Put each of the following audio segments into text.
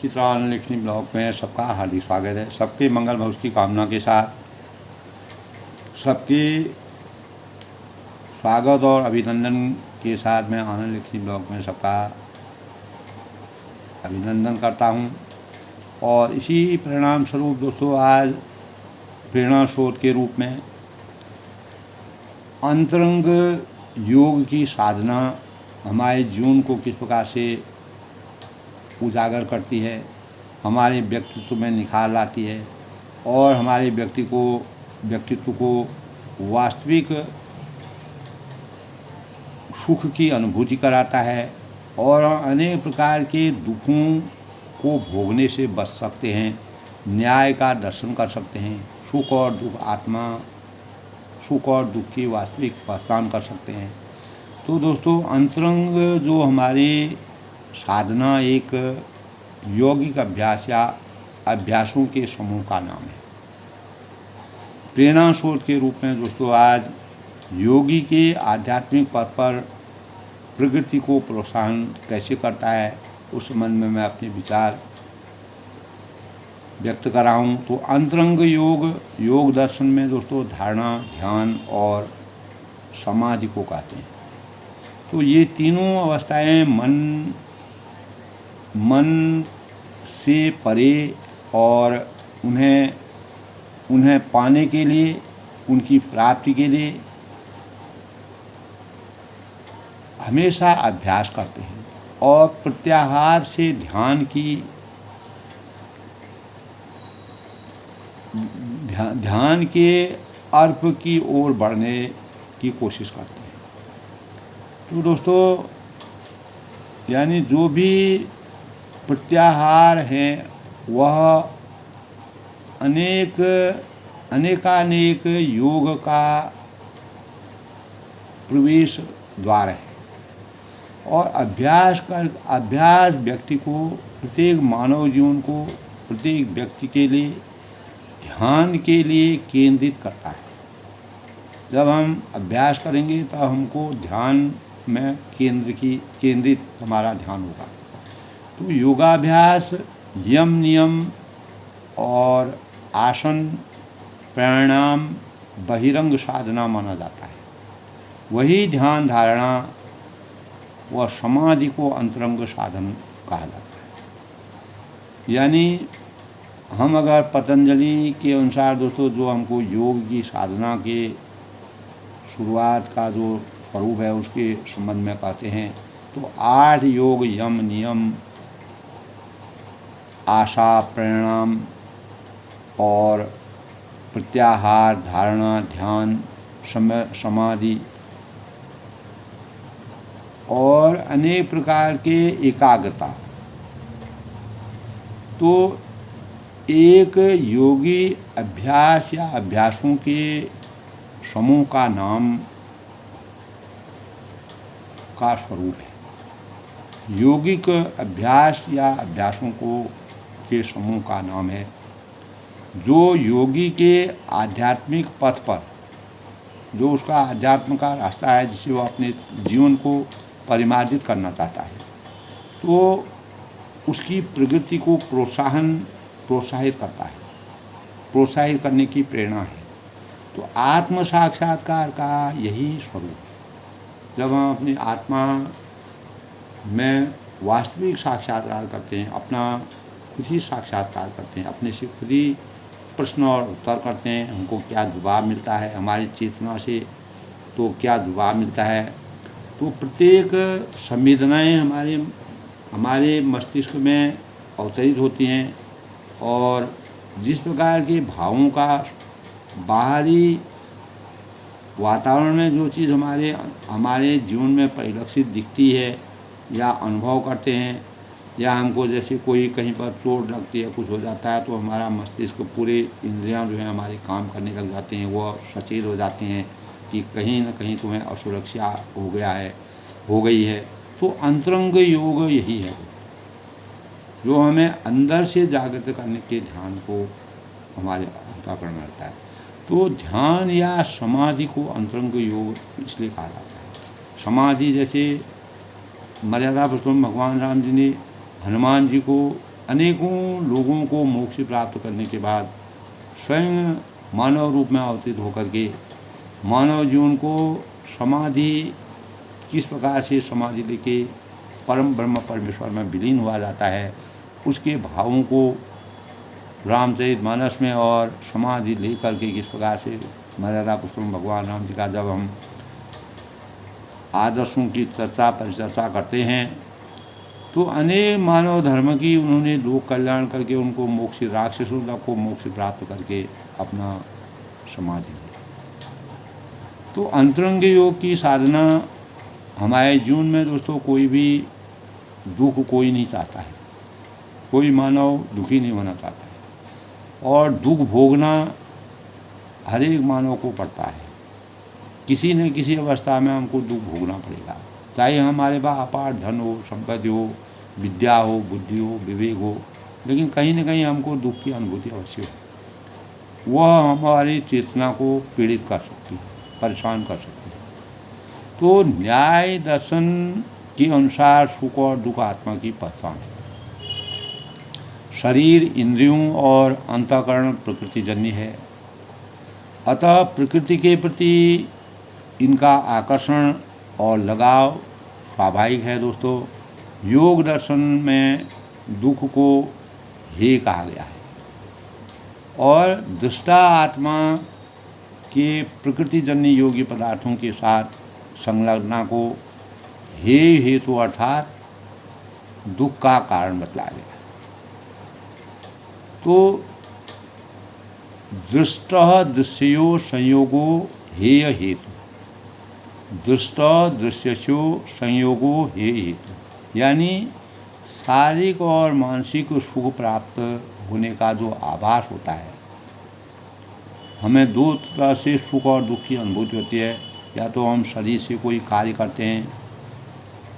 चित्रान लिखनी ब्लॉग में सबका हार्दिक स्वागत है। सबके मंगल भविष्य की कामना के साथ सबके स्वागत और अभिनंदन के साथ मैं आनंद लिखनी ब्लॉग में सबका अभिनंदन करता हूं। और इसी परिणाम स्वरूप दोस्तों आज प्रेरणा स्रोत के रूप में अंतरंग योग की साधना हमारे जीवन को किस प्रकार से उजागर करती है, हमारे व्यक्तित्व में निखार लाती है और हमारे व्यक्तित्व को वास्तविक सुख की अनुभूति कराता है और अनेक प्रकार के दुखों को भोगने से बच सकते हैं, न्याय का दर्शन कर सकते हैं, सुख और दुख की वास्तविक पहचान कर सकते हैं। तो दोस्तों अंतरंग जो हमारी साधना एक यौगिक अभ्यास या अभ्यासों के समूह का नाम है। प्रेरणा स्रोत के रूप में दोस्तों आज योगी के आध्यात्मिक पथ पर प्रकृति को प्रोत्साहन कैसे करता है उस संबंध में मैं अपने विचार व्यक्त कर रहा हूँ। तो अंतरंग योग दर्शन में दोस्तों धारणा, ध्यान और समाधि को कहते हैं। तो ये तीनों अवस्थाएं मन से परे और उन्हें पाने के लिए, उनकी प्राप्ति के लिए हमेशा अभ्यास करते हैं और प्रत्याहार से ध्यान के अर्थ की ओर बढ़ने की कोशिश करते हैं। तो दोस्तों यानी जो भी प्रत्याहार हैं वह अनेकानेक योग का प्रवेश द्वार है और अभ्यास व्यक्ति को, प्रत्येक मानव जीवन को, प्रत्येक व्यक्ति के लिए ध्यान के लिए केंद्रित करता है। जब हम अभ्यास करेंगे तब हमको ध्यान में केंद्रित हमारा ध्यान होगा। तो योगाभ्यास यम नियम और आसन, प्राणायाम बहिरंग साधना माना जाता है। वही ध्यान, धारणा व समाधि को अंतरंग साधन कहा जाता है। यानी हम अगर पतंजलि के अनुसार दोस्तों जो हमको योग की साधना के शुरुआत का जो स्वरूप है उसके संबंध में कहते हैं तो 8 योग यम नियम, आशा, प्राणायाम और प्रत्याहार, धारणा, ध्यान, समाधि और अनेक प्रकार के एकाग्रता। तो एक योगी अभ्यास या अभ्यासों के समूह का नाम का स्वरूप है। योगिक अभ्यास या अभ्यासों के समूह का नाम है जो योगी के आध्यात्मिक पथ पर, जो उसका आध्यात्म का रास्ता है जिससे वो अपने जीवन को परिमार्जित करना चाहता है, तो उसकी प्रगति को प्रोत्साहित करता है, प्रोत्साहित करने की प्रेरणा है। तो आत्म साक्षात्कार का यही स्वरूप है। जब हम अपनी आत्मा में वास्तविक साक्षात्कार करते हैं, अपना खुद ही साक्षात्कार करते हैं, अपने से खुद ही प्रश्न और उत्तर करते हैं, हमको क्या दबाव मिलता है, हमारी चेतना से तो क्या दबाव मिलता है। तो प्रत्येक संवेदनाएं हमारे मस्तिष्क में अवतरित होती हैं और जिस प्रकार के भावों का बाहरी वातावरण में जो चीज़ हमारे जीवन में परिलक्षित दिखती है या अनुभव करते हैं, या हमको जैसे कोई कहीं पर चोट लगती है, कुछ हो जाता है, तो हमारा मस्तिष्क, पूरे इंद्रियां जो हैं हमारे काम करने लग जाते हैं, वो सचेत हो जाते हैं कि कहीं ना कहीं तुम्हें असुरक्षा हो गई है। तो अंतरंग योग यही है जो हमें अंदर से जागृत करने के ध्यान को हमारे अंतःकरण में रहता है। तो ध्यान या समाधि को अंतरंग योग इसलिए कहा जाता है। समाधि जैसे मर्यादा पुरुषोत्तम भगवान राम जी ने हनुमान जी को अनेकों लोगों को मोक्ष प्राप्त करने के बाद स्वयं मानव रूप में अवतरित होकर के मानव जीवन को समाधि किस प्रकार से समाधि लेके परम ब्रह्म परमेश्वर में विलीन हुआ जाता है, उसके भावों को रामचरितमानस में और समाधि ले करके किस प्रकार से मर्यादा पुरुषोत्तम भगवान राम जी का जब हम आदर्शों की चर्चा परिचर्चा करते हैं तो अनेक मानव धर्म की उन्होंने लोक कल्याण करके उनको मोक्ष राक्षसों को मोक्ष प्राप्त करके अपना समाधि ली। तो अंतरंग योग की साधना हमारे जीवन में दोस्तों कोई भी दुख कोई नहीं चाहता है, कोई मानव दुखी नहीं होना चाहता है और दुख भोगना हर एक मानव को पड़ता है। किसी न किसी अवस्था में हमको दुख भोगना पड़ेगा, चाहे हमारे पास अपार धन हो, संपत्ति हो, विद्या हो, बुद्धि हो, विवेक हो, लेकिन कहीं न कहीं हमको दुख की अनुभूति अवश्य हो। वह हमारी चेतना को पीड़ित कर सकती है, परेशान कर सकती है। तो न्याय दर्शन के अनुसार सुख और दुख आत्मा की पहचान है। शरीर, इंद्रियों और अंतःकरण प्रकृतिजन्य है, अतः प्रकृति के प्रति इनका आकर्षण और लगाव स्वाभाविक है। दोस्तों, योग दर्शन में दुख को हे कहा गया है और दृष्टा आत्मा के प्रकृतिजन्य योगी पदार्थों के साथ संलग्नता को हे हेतु अर्थात दुख का कारण बतलाया गया। तो दृष्ट दृश्यो संयोगो हेय हेतु, दृष्ट दृश्यो संयोगो हेय हेतु, यानी शारीरिक और मानसिक सुख प्राप्त होने का जो आभास होता है, हमें दो तरह से सुख और दुख की अनुभूति होती है। या तो हम शरीर से कोई कार्य करते हैं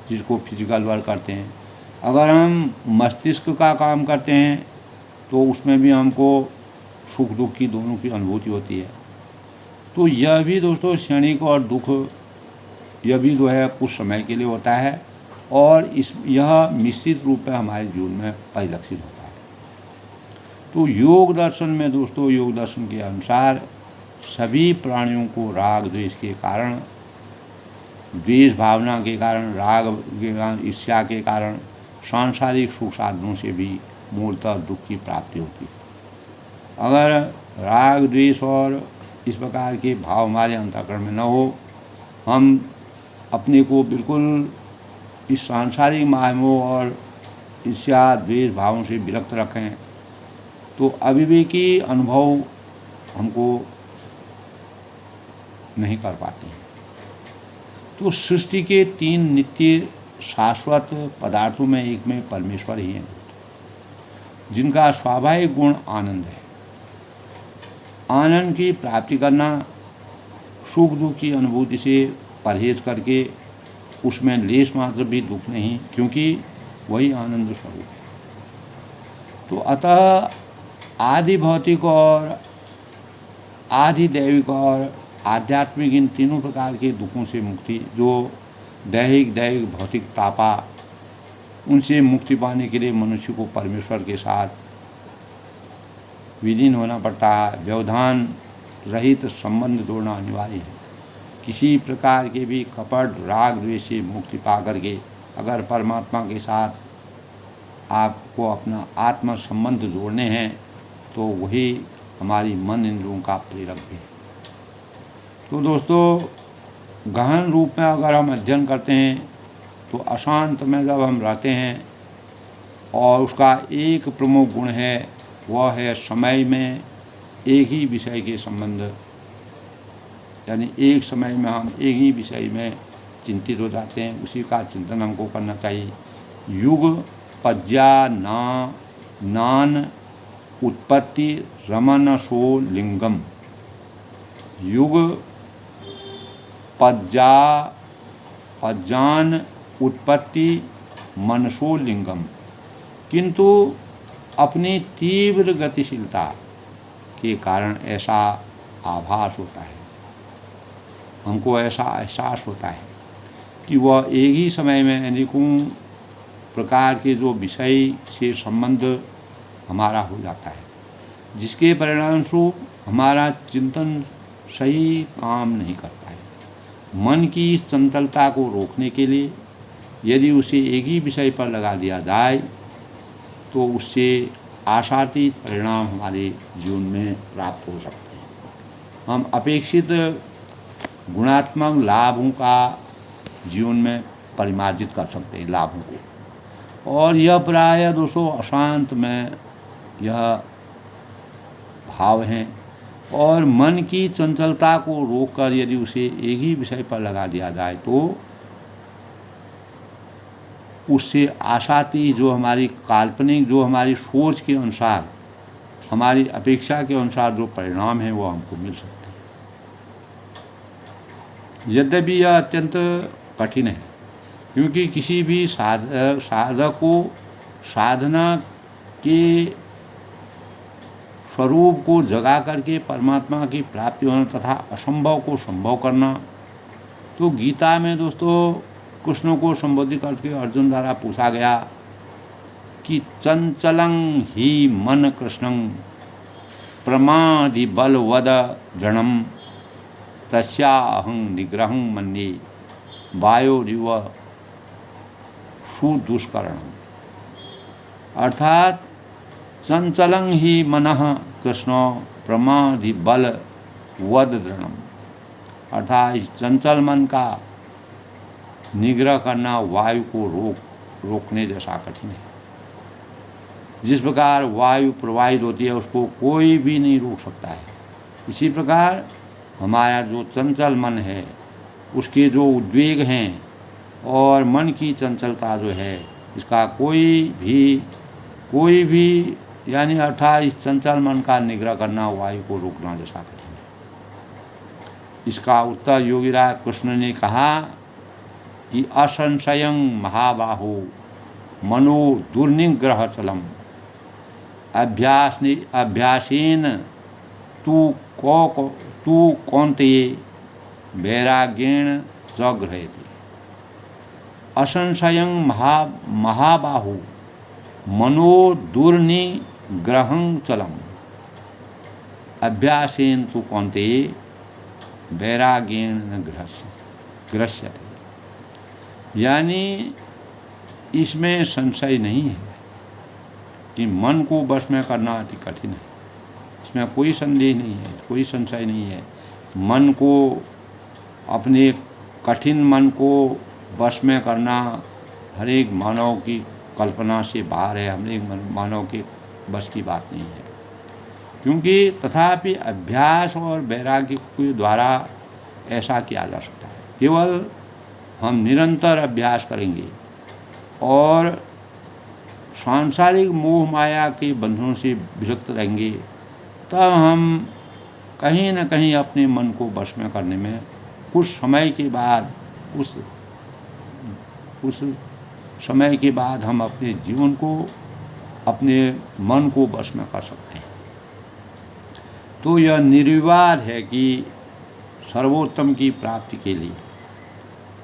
जिसको फिजिकल वर्क कहते हैं, अगर हम मस्तिष्क का काम करते हैं तो उसमें भी हमको सुख दुख की दोनों की अनुभूति होती है। तो यह भी दोस्तों क्षणिक और दुख यह भी जो है कुछ समय के लिए होता है और यह निश्चित रूप में हमारे जीवन में परिलक्षित होता है। तो योग दर्शन में दोस्तों, योग दर्शन के अनुसार सभी प्राणियों को राग द्वेष के कारण, द्वेष भावना के कारण, राग के कारण, ईर्ष्या के कारण सांसारिक सुख साधनों से भी मूलतः दुख की प्राप्ति होती है। अगर राग द्वेष और इस प्रकार के भाव हमारे अंतःकरण में न हो, हम अपने को बिल्कुल इस सांसारिक मायमोह और ईर्ष्या द्वेष भावों से विरक्त रखें, तो अविवेकी अनुभव हमको नहीं कर पाते हैं। तो सृष्टि के तीन नित्य शाश्वत पदार्थों में एक में परमेश्वर ही है, जिनका स्वाभाविक गुण आनंद है। आनंद की प्राप्ति करना, सुख दुख की अनुभूति से परहेज करके उसमें लेश मात्र भी दुख नहीं, क्योंकि वही आनंद स्वरूप है। तो अतः आदि भौतिक और आदि दैविक और आध्यात्मिक इन तीनों प्रकार के दुखों से मुक्ति, जो दैहिक भौतिक तापा, उनसे मुक्ति पाने के लिए मनुष्य को परमेश्वर के साथ विलीन होना पड़ता है। व्यवधान रहित संबंध जोड़ना अनिवार्य है। किसी प्रकार के भी कपट राग द्वेष से मुक्ति पा करके अगर परमात्मा के साथ आपको अपना आत्म संबंध जोड़ने हैं तो वही हमारी मन इंद्रियों का प्रेरक भी है। तो दोस्तों, गहन रूप में अगर हम अध्ययन करते हैं तो अशांत में जब हम रहते हैं और उसका एक प्रमुख गुण है, वह है समय में एक ही विषय के संबंध, यानी एक समय में हम एक ही विषय में चिंतित हो जाते हैं, उसी का चिंतन हमको करना चाहिए। युग पज्या नान उत्पत्ति रमन सो लिंगम, युग पज्जान उत्पत्ति मनसो लिंगम, किंतु अपनी तीव्र गतिशीलता के कारण ऐसा आभास होता है, हमको ऐसा एहसास होता है कि वह एक ही समय में अनेकों प्रकार के जो विषय से संबंध हमारा हो जाता है, जिसके परिणाम स्वरूप हमारा चिंतन सही काम नहीं करता है। मन की चंचलता को रोकने के लिए यदि उसे एक ही विषय पर लगा दिया जाए तो उससे आशातीत परिणाम हमारे जीवन में प्राप्त हो सकते हैं। हम अपेक्षित गुणात्मक लाभों का जीवन में परिमार्जित कर सकते हैं लाभों को, और यह प्रायः दोस्तों अशांत में यह भाव हैं। और मन की चंचलता को रोककर यदि उसे एक ही विषय पर लगा दिया जाए तो उससे आशाती जो हमारी काल्पनिक, जो हमारी सोच के अनुसार, हमारी अपेक्षा के अनुसार जो परिणाम है वो हमको मिल सकते हैं। यद्यपि यह अत्यंत कठिन है, क्योंकि किसी भी साधक को साधना के स्वरूप को जगा करके परमात्मा की प्राप्ति होना तथा असंभव को संभव करना। तो गीता में दोस्तों कृष्ण को संबोधित करके अर्जुन द्वारा पूछा गया कि चंचलं ही मन कृष्णं प्रमादि बलवद दृढ़ं तस्याहं निग्रहं मन्ये वायोरिव सुदुष्करणम्। अर्थात चंचलं ही मनः कृष्ण प्रमादि बल वद दृढ़म्, अर्थात इस चंचल मन का निग्रह करना वायु को रोकने जैसा कठिन है। जिस प्रकार वायु प्रवाहित होती है उसको कोई भी नहीं रोक सकता है, इसी प्रकार हमारा जो चंचल मन है उसके जो उद्वेग हैं और मन की चंचलता जो है इसका कोई भी यानी अर्थात इस चंचल मन का निग्रह करना वायु को रोकना जैसा कठिन है। इसका उत्तर योगीराज कृष्ण ने कहा कि असंशयं महाबाहो मनो दुर्निग्रह चलम अभ्यासेन तू कौन्तेय वैराग्येण च गृह्यते। असंशयं महाबाहो मनो दुर्निग्रहं चलम अभ्यासेन तु कौन्तेय वैराग्येण न गृह्यते। यानी इसमें संशय नहीं है कि मन को वश में करना अति कठिन है, इसमें कोई संदेह नहीं है, कोई संशय नहीं है। मन को, अपने कठिन मन को वश में करना हर एक मानव की कल्पना से बाहर है, हर एक मानव के बस की बात नहीं है। क्योंकि तथापि अभ्यास और वैराग्य के द्वारा ऐसा किया जा सकता है। केवल हम निरंतर अभ्यास करेंगे और सांसारिक मोह माया के बंधनों से विरक्त रहेंगे, तब हम कहीं न कहीं अपने मन को वश में करने में कुछ समय के बाद, उस समय के बाद हम अपने जीवन को, अपने मन को वश में कर सकते हैं। तो यह निर्विवाद है कि सर्वोत्तम की प्राप्ति के लिए,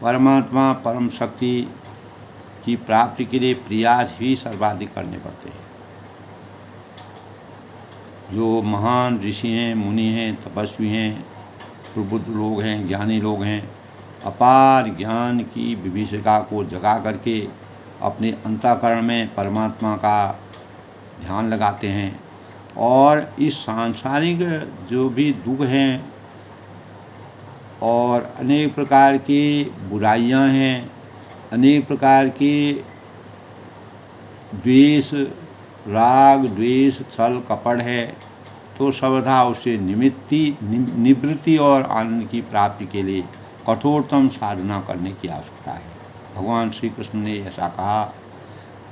परमात्मा परम शक्ति की प्राप्ति के लिए प्रयास ही सर्वाधिक करने पड़ते हैं। जो महान ऋषि हैं, मुनि हैं, तपस्वी हैं, प्रबुद्ध लोग हैं, ज्ञानी लोग हैं, अपार ज्ञान की विभीषिका को जगा करके अपने अंतःकरण में परमात्मा का ध्यान लगाते हैं और इस सांसारिक जो भी दुख हैं और अनेक प्रकार की बुराइयां हैं, अनेक प्रकार के द्वेष, राग द्वेष, छल कपट है, तो सर्वथा उससे निवृत्ति और आनंद की प्राप्ति के लिए कठोरतम साधना करने की आवश्यकता है। भगवान श्री कृष्ण ने ऐसा कहा,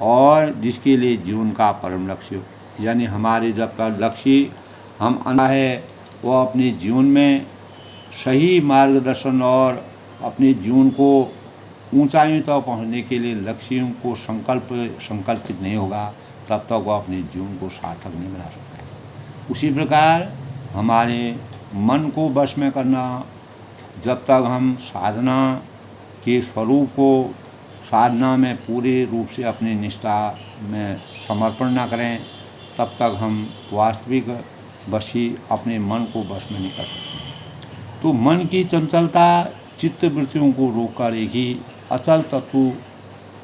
और जिसके लिए जीवन का परम लक्ष्य, यानी हमारे जब का लक्ष्य हम आना है वो अपने जीवन में सही मार्गदर्शन और अपने जीवन को ऊंचाइयों तक पहुंचने के लिए लक्ष्यों को संकल्पित नहीं होगा, तब तक वह अपने जीवन को सार्थक नहीं बना सकता है। उसी प्रकार हमारे मन को वश में करना, जब तक हम साधना के स्वरूप को साधना में पूरे रूप से अपनी निष्ठा में समर्पण न करें, तब तक हम वास्तविक वशी अपने मन को वश में नहीं कर सकते। तो मन की चंचलता चित्त वृत्तियों को रोककर एक ही अचल तत्व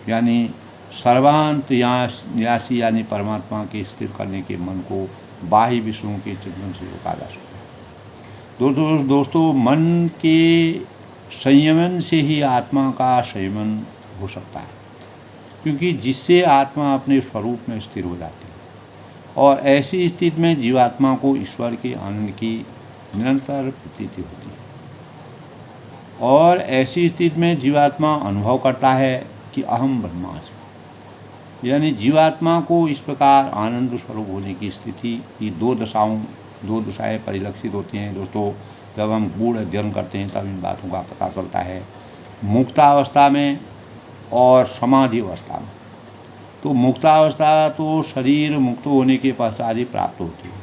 यानी सर्वांतर्यासी यानी परमात्मा के स्थिर करने के मन को बाह्य विषयों के चिंतन से रोका जा सकता है। दोस्तों मन के संयमन से ही आत्मा का संयमन हो सकता है, क्योंकि जिससे आत्मा अपने स्वरूप में स्थिर हो जाती है और ऐसी स्थिति में जीवात्मा को ईश्वर के आनंद की निरंतर प्रतीति होती है और ऐसी स्थिति में जीवात्मा अनुभव करता है कि अहम ब्रह्मास्मि, यानी जीवात्मा को इस प्रकार आनंद स्वरूप होने की स्थिति की दो दशाएं परिलक्षित होती हैं। दोस्तों, जब हम गूढ़ अध्ययन करते हैं तब इन बातों का पता चलता है, मुक्तावस्था में और समाधि अवस्था में। तो मुक्तावस्था तो शरीर मुक्त होने के पश्चात ही प्राप्त होती है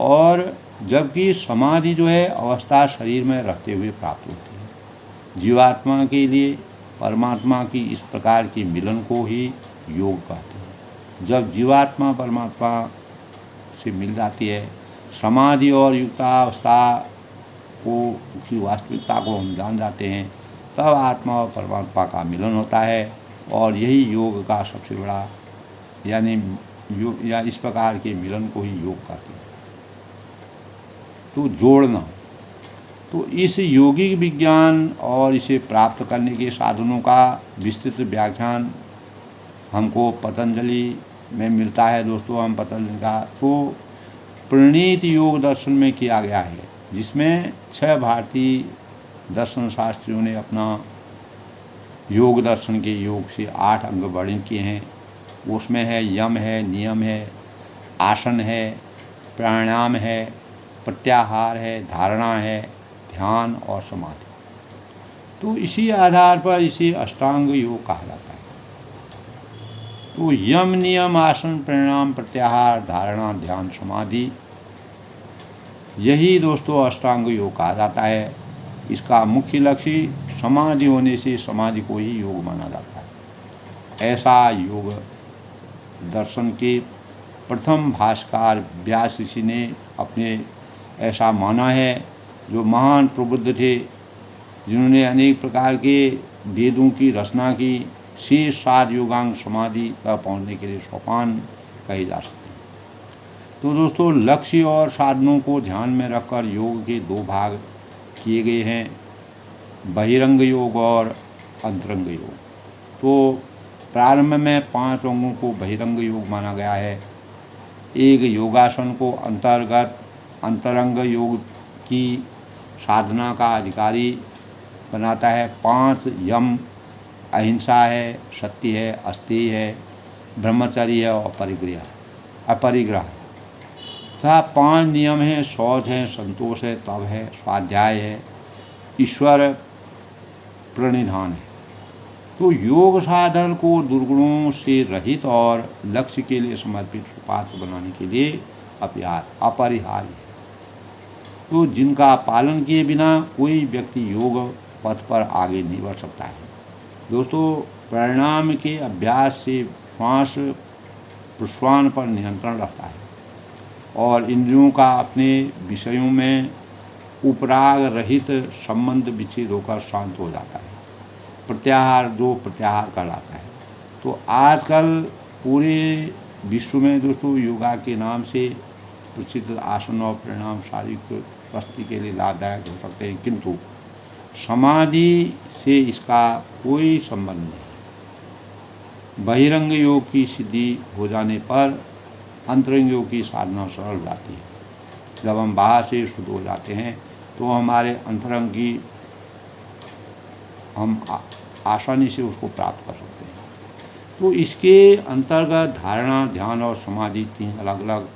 और जबकि समाधि जो है अवस्था शरीर में रहते हुए प्राप्त होती है। जीवात्मा के लिए परमात्मा की इस प्रकार की मिलन को ही योग कहते हैं। जब जीवात्मा परमात्मा से मिल जाती है, समाधि और युक्तावस्था को की वास्तविकता को हम जान जाते हैं, तब आत्मा और परमात्मा का मिलन होता है और यही योग का सबसे बड़ा यानी या इस प्रकार के मिलन को ही योग कहते हैं। तो जोड़ना, तो इस योगिक विज्ञान और इसे प्राप्त करने के साधनों का विस्तृत व्याख्यान हमको पतंजलि में मिलता है। दोस्तों, हम पतंजलि का तो प्रणीत योग दर्शन में किया गया है, जिसमें 6 भारतीय दर्शन शास्त्रियों ने अपना योग दर्शन के योग से 8 अंग वर्णन किए हैं। उसमें है यम है, नियम है, आसन है, प्राणायाम है, प्रत्याहार है, धारणा है, ध्यान और समाधि। तो इसी आधार पर इसे अष्टांग योग कहा जाता है। तो यम, नियम, आसन, प्राणायाम, प्रत्याहार, धारणा, ध्यान, समाधि, यही दोस्तों अष्टांग योग कहा जाता है। इसका मुख्य लक्ष्य समाधि होने से समाधि को ही योग माना जाता है। ऐसा योग दर्शन के प्रथम भाष्यकार व्यास ऋषि ने अपने ऐसा माना है, जो महान प्रबुद्ध थे, जिन्होंने अनेक प्रकार के वेदों की रचना की। शेष 7 योगांग समाधि तक पहुँचने के लिए सोपान कहे जा सकते हैं। तो दोस्तों, लक्ष्य और साधनों को ध्यान में रखकर योग के 2 भाग किए गए हैं, बहिरंग योग और अंतरंग योग। तो प्रारंभ में 5 अंगों को बहिरंग योग माना गया है। एक योगासन को अंतरंग योग की साधना का अधिकारी बनाता है। 5 यम अहिंसा है, सत्य है, अस्तेय है, ब्रह्मचर्य है और अपरिग्रह तथा 5 नियम हैं, शौच है, संतोष है, तप है, स्वाध्याय है, ईश्वर प्रणिधान है। तो योग साधन को दुर्गुणों से रहित और लक्ष्य के लिए समर्पित सुपात्र बनाने के लिए अपरिहार्य है। तो जिनका पालन किए बिना कोई व्यक्ति योग पथ पर आगे नहीं बढ़ सकता है। दोस्तों, प्राणायाम के अभ्यास से श्वास प्रश्वास पर नियंत्रण रहता है और इंद्रियों का अपने विषयों में उपराग रहित संबंध विच्छेद होकर शांत हो जाता है। प्रत्याहार कहलाता है। तो आजकल पूरे विश्व में दोस्तों योगा के नाम से प्रसिद्ध आसन और प्राणायाम शारीरिक स्वास्थ्य के लिए लाभदायक हो सकते हैं, किंतु समाधि से इसका कोई संबंध नहीं। बहिरंग योग की सिद्धि हो जाने पर अंतरंग योग की साधना सरल हो जाती है। जब हम बाहर से शुद्ध हो जाते हैं तो हमारे अंतरंग की हम आसानी से उसको प्राप्त कर सकते हैं। तो इसके अंतर्गत धारणा, ध्यान और समाधि 3 अलग अलग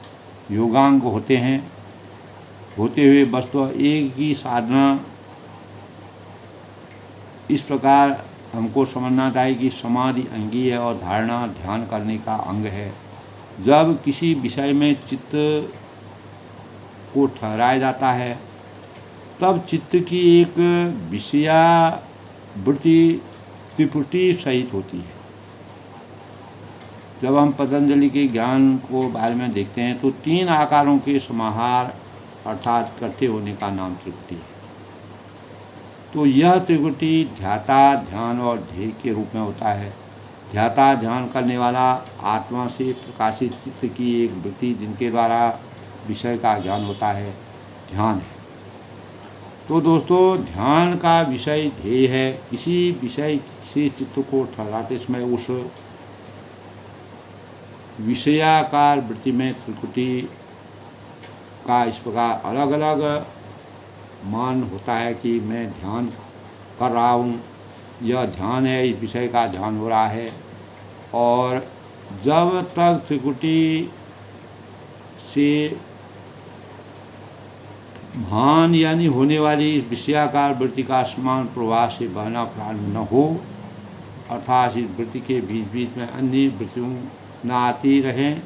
योगांग होते हैं। होते हुए वस्तु एक ही साधना इस प्रकार हमको समझना चाहिए कि समाधि अंगी है और धारणा ध्यान करने का अंग है। जब किसी विषय में चित्त को ठहराया जाता है, तब चित्त की एक विषयावृत्ति त्रिपुटी सहित होती है। जब हम पतंजलि के ज्ञान को बारे में देखते हैं तो 3 आकारों के समाहार अर्थात इकट्ठे होने का नाम त्रिपुटी है। तो यह त्रिपुटी ध्याता, ध्यान और ध्येय के रूप में होता है। ध्याता ध्यान करने वाला आत्मा से प्रकाशित चित्त की एक वृत्ति जिनके द्वारा विषय का ज्ञान होता है, ध्यान है। तो दोस्तों, ध्यान का विषय ध्येय है। किसी विषय से चित्त को ठहराते समय उस विषयाकार वृत्ति में त्रिपुटी का इस प्रकार अलग अलग मान होता है कि मैं ध्यान कर रहा हूँ, यह ध्यान है, इस विषय का ध्यान हो रहा है। और जब तक त्रिपुटी से भान यानी होने वाली विषयाकार वृत्ति का समान प्रवाह से बहना प्रारंभ न हो, अर्थात इस वृत्ति के बीच बीच में अन्य वृत्तियों न आती रहें,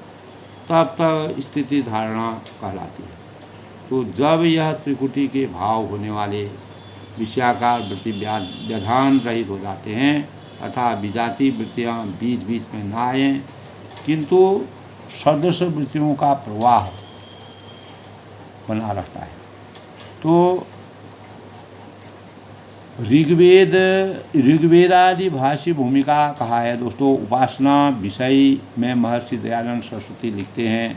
तब तक स्थिति धारणा कहलाती है। तो जब यह त्रिपुटी के भाव होने वाले विषयाकार वृत्ति व्यधान रहित हो जाते हैं, अर्थात विजातीय वृत्तियाँ बीच बीच में न आएँ, किंतु सदृश वृत्तियों का प्रवाह बना रहता है। तो ऋग्वेदादि भाष्य भूमिका कहा है दोस्तों। उपासना विषय में महर्षि दयानंद सरस्वती लिखते हैं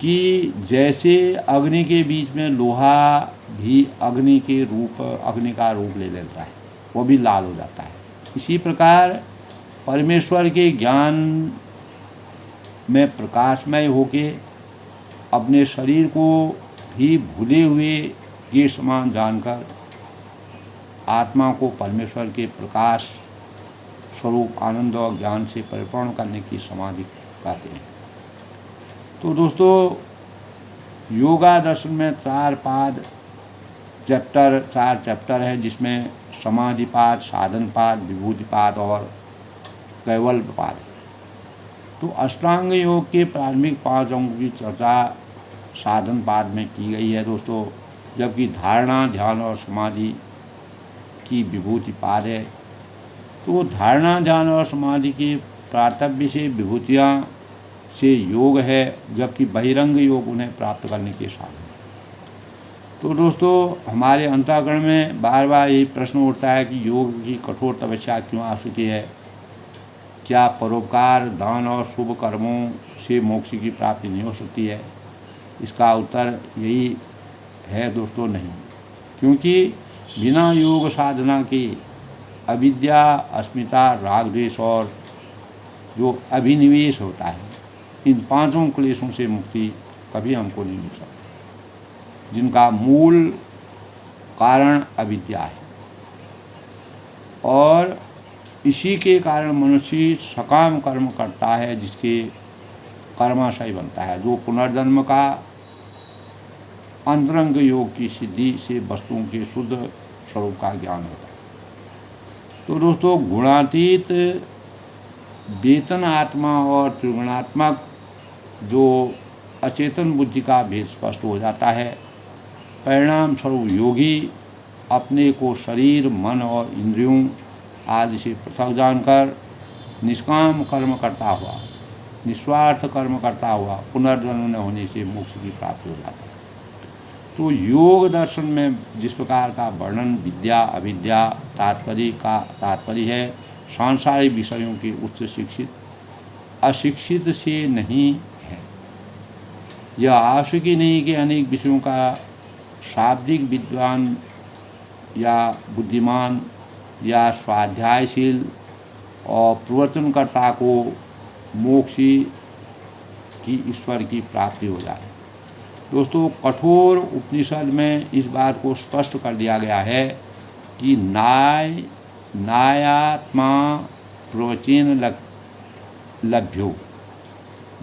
कि जैसे अग्नि के बीच में लोहा भी अग्नि का रूप ले लेता है, वो भी लाल हो जाता है। इसी प्रकार परमेश्वर के ज्ञान में प्रकाशमय होके अपने शरीर को भी भूले हुए के समान जानकर आत्मा को परमेश्वर के प्रकाश स्वरूप आनंद और ज्ञान से परिपूर्ण करने की समाधि कहते हैं। तो दोस्तों, योगा दर्शन में 4 चैप्टर है, जिसमें समाधिपाद, साधनपाद, विभूतिपाद और कैवल्यपाद। तो अष्टांग योग के प्रारंभिक 5 अंगों की चर्चा साधनपाद में की गई है दोस्तों, जबकि धारणा, ध्यान और समाधि की विभूतिपाद है। तो धारणा, ध्यान और समाधि के प्रातव्य से विभूतियाँ से योग है, जबकि बहिरंग योग उन्हें प्राप्त करने के साधन। तो दोस्तों, हमारे अंतःकरण में बार बार यही प्रश्न उठता है कि योग की कठोर तपस्या क्यों आवश्यक है? क्या परोपकार, दान और शुभ कर्मों से मोक्ष की प्राप्ति नहीं हो सकती है? इसका उत्तर यही है दोस्तों, नहीं। क्योंकि बिना योग साधना के अविद्या, अस्मिता, राग, द्वेष और जो अभिनिवेश होता है, इन 5 क्लेशों से मुक्ति कभी हमको नहीं मिल सकती, जिनका मूल कारण अविद्या है। और इसी के कारण मनुष्य सकाम कर्म करता है, जिसके कर्माशय बनता है, जो पुनर्जन्म का अंतरंग योग की सिद्धि से वस्तुओं के शुद्ध स्वरूप का ज्ञान होता है। तो दोस्तों, गुणातीत वेतन आत्मा और त्रिगुणात्मक जो अचेतन बुद्धि का भेद स्पष्ट हो जाता है। परिणाम स्वरूप योगी अपने को शरीर, मन और इंद्रियों आदि से पृथक जानकर निष्काम कर्म करता हुआ, निस्वार्थ कर्म करता हुआ पुनर्जन्म न होने से मोक्ष की प्राप्ति हो जाती है। तो योग दर्शन में जिस प्रकार का वर्णन विद्या, अविद्या, तात्पर्य है सांसारिक विषयों के उच्च शिक्षित अशिक्षित से नहीं है। यह आवश्यक ही नहीं कि अनेक विषयों का शाब्दिक विद्वान या बुद्धिमान या स्वाध्यायशील और प्रवचनकर्ता को मोक्ष की ईश्वर की प्राप्ति हो जाए। दोस्तों, कठोर उपनिषद में इस बात को स्पष्ट कर दिया गया है कि न्यायात्मा प्रवचन लभ्यो,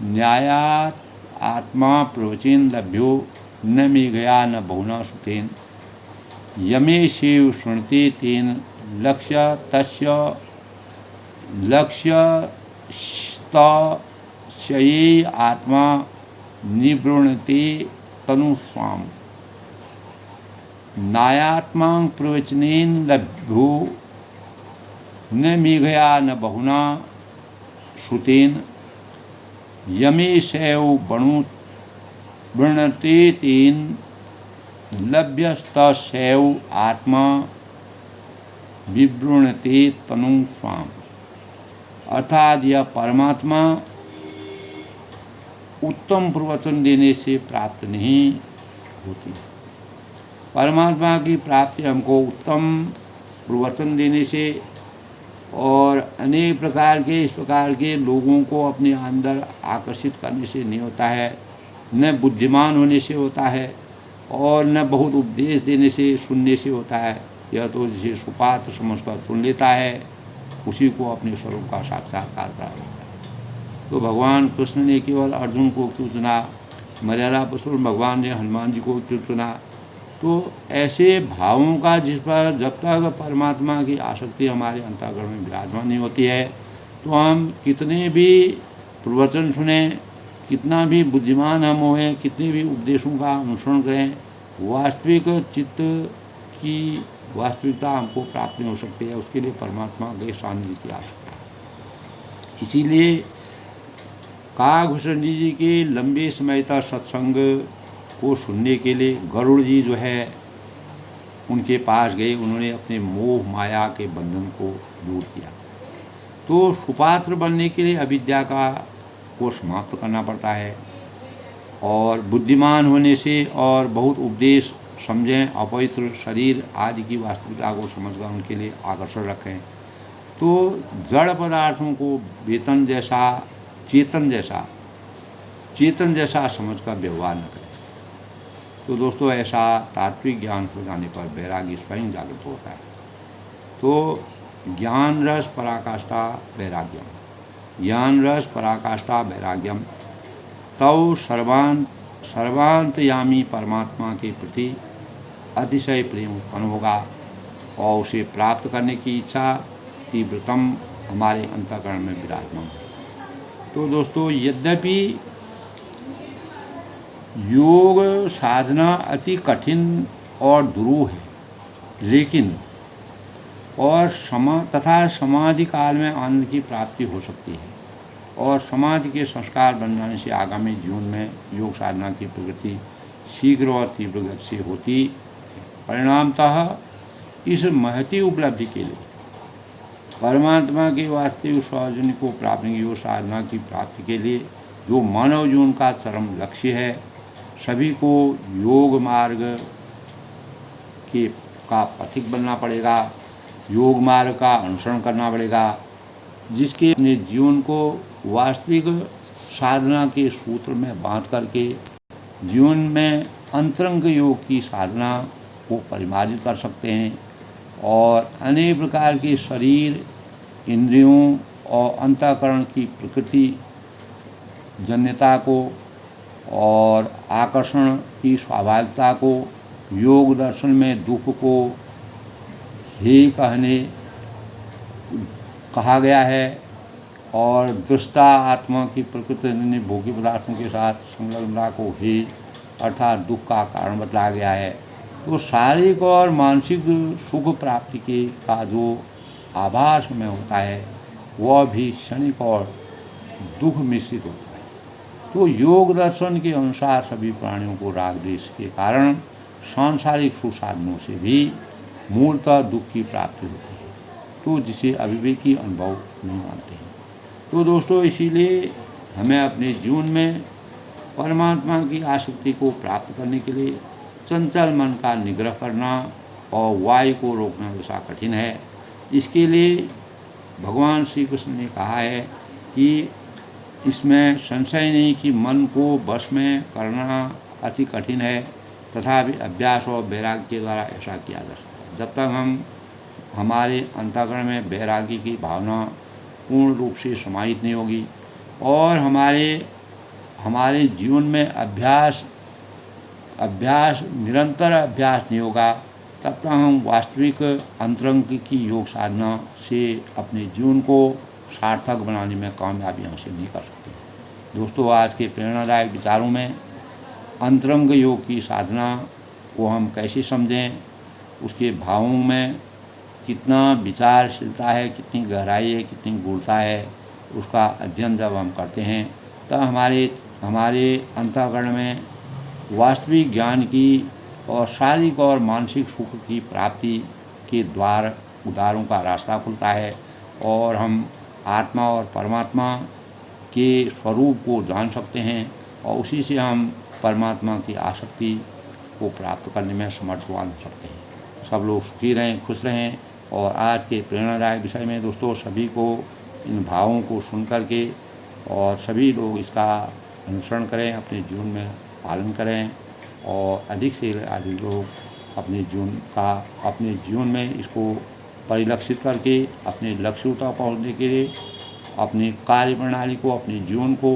न्यायात आत्मा प्रवचन लभ्यो, न मेघया न बहुना सुतेन, यमे शिव शृणते तेन लक्ष्य तस्य लक्ष्यस्तये आत्मा निवृणते तनुस्वाम। न्यायात्मा प्रवचनेन लभ्यो न मेघया न बहुना श्रुतेन यमे शैव बणु वृणते तेन लभ्यस्तशैव आत्मा विवृणते तनु स्वाम। अर्थात यह परमात्मा उत्तम प्रवचन देने से प्राप्त नहीं होती। परमात्मा की प्राप्ति हमको उत्तम प्रवचन देने से और अनेक प्रकार के इस प्रकार के लोगों को अपने अंदर आकर्षित करने से नहीं होता है, न बुद्धिमान होने से होता है और न बहुत उपदेश देने से सुनने से होता है। यह तो जिसे सुपात्र समझकर सुन लेता है उसी को अपने स्वरूप का साक्षात्कार प्राप्त होता है। तो भगवान कृष्ण ने केवल अर्जुन को क्यों चुना, मर्यादा पुरुषोत्तम भगवान ने हनुमान जी को क्यों चुना? तो ऐसे भावों का जिस पर जब तक परमात्मा की आसक्ति हमारे अंतःकरण में विराजमान नहीं होती है तो हम कितने भी प्रवचन सुने, कितना भी बुद्धिमान हम हों, कितने भी उपदेशों का अनुसरण करें, वास्तविक चित्त की वास्तविकता हमको प्राप्त नहीं हो सकती है। उसके लिए परमात्मा के सानिध्य की आवश्यकता है। इसीलिए काकभूषण जी के लंबे समय तक सत्संग को सुनने के लिए गरुड़ जी जो है उनके पास गए। उन्होंने अपने मोह माया के बंधन को दूर किया। तो सुपात्र बनने के लिए अविद्या को समाप्त करना पड़ता है और बुद्धिमान होने से और बहुत उपदेश समझें, अपवित्र शरीर आदि की वास्तविकता को समझकर उनके लिए आकर्षण रखें। तो जड़ पदार्थों को चेतन जैसा समझकर व्यवहार न करें। तो दोस्तों ऐसा तात्विक ज्ञान हो जाने पर वैरागी स्वयं जागृत होता है। तो ज्ञान रस पराकाष्ठा वैराग्यम तव सर्वांतयामी परमात्मा के प्रति अतिशय प्रेम उत्पन्न होगा और उसे प्राप्त करने की इच्छा तीव्रतम हमारे अंतःकरण में विराजमान है। तो दोस्तों यद्यपि योग साधना अति कठिन और दुरूह है, लेकिन तथा समाधि काल में आनंद की प्राप्ति हो सकती है और समाधि के संस्कार बन जाने से आगामी जीवन में योग साधना की प्रगति शीघ्र और तीव्र गति से होती है। परिणामतः इस महती उपलब्धि के लिए परमात्मा के वास्तविक सार्वजनिक को प्राप्त योग साधना की प्राप्ति के लिए जो मानव जीवन का चरम लक्ष्य है, सभी को योग मार्ग का पथिक बनना पड़ेगा, योग मार्ग का अनुसरण करना पड़ेगा, जिसके अपने जीवन को वास्तविक साधना के सूत्र में बांध करके जीवन में अंतरंग योग की साधना को परिमार्जित कर सकते हैं और अनेक प्रकार के शरीर, इंद्रियों और अंतःकरण की प्रकृति जन्यता को और आकर्षण की स्वाभाविकता को योग दर्शन में दुख को हे कहा गया है और दृष्टा आत्मा की प्रकृति ने भोगी पदार्थों के साथ संलग्नता को हे अर्थात दुख का कारण बतलाया गया है। तो शारीरिक और मानसिक सुख प्राप्ति के का जो आभास में होता है वह भी क्षणिक और दुख मिश्रित होता है। तो योग दर्शन के अनुसार सभी प्राणियों को राग द्वेष के कारण सांसारिक सुसाधनों से भी मूलतः दुख की प्राप्ति होती है, तो जिसे अविवेकी अनुभव नहीं मानते हैं। तो दोस्तों इसीलिए हमें अपने जीवन में परमात्मा की आसक्ति को प्राप्त करने के लिए चंचल मन का निग्रह करना और वायु को रोकना वैसा कठिन है। इसके लिए भगवान श्री कृष्ण ने कहा है कि इसमें संशय नहीं कि मन को वश में करना अति कठिन है, तथापि अभ्यास और वैराग्य के द्वारा ऐसा किया जा सकता है। जब तक हम हमारे अंतःकरण में वैराग्य की भावना पूर्ण रूप से समाहित नहीं होगी और हमारे जीवन में निरंतर अभ्यास नहीं होगा, तब तक हम वास्तविक अंतरंग की योग साधना से अपने जीवन को सार्थक बनाने में कामयाबी हासिल नहीं कर सकते। दोस्तों आज के प्रेरणादायक विचारों में अंतरंग योग की साधना को हम कैसे समझें, उसके भावों में कितना विचारशीलता है, कितनी गहराई है, कितनी गूढ़ता है, उसका अध्ययन जब हम करते हैं तब हमारे अंतःकरण में वास्तविक ज्ञान की और शारीरिक और मानसिक सुख की प्राप्ति के द्वारों का रास्ता खुलता है और हम आत्मा और परमात्मा के स्वरूप को जान सकते हैं और उसी से हम परमात्मा की आसक्ति को प्राप्त करने में समर्थवान हो सकते हैं। सब लोग सुखी रहें, खुश रहें। और आज के प्रेरणादायक विषय में दोस्तों सभी को इन भावों को सुन कर के और सभी लोग इसका अनुसरण करें, अपने जीवन में पालन करें और अधिक से अधिक लोग अपने जीवन में इसको परिलक्षित करके अपने लक्ष्यों तक पहुँचने के लिए अपनी कार्य प्रणाली को, अपने जीवन को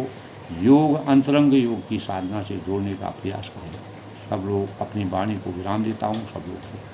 योग, अंतरंग योग की साधना से जोड़ने का प्रयास करें। सब लोग अपनी वाणी को विराम देता हूँ। सब लोग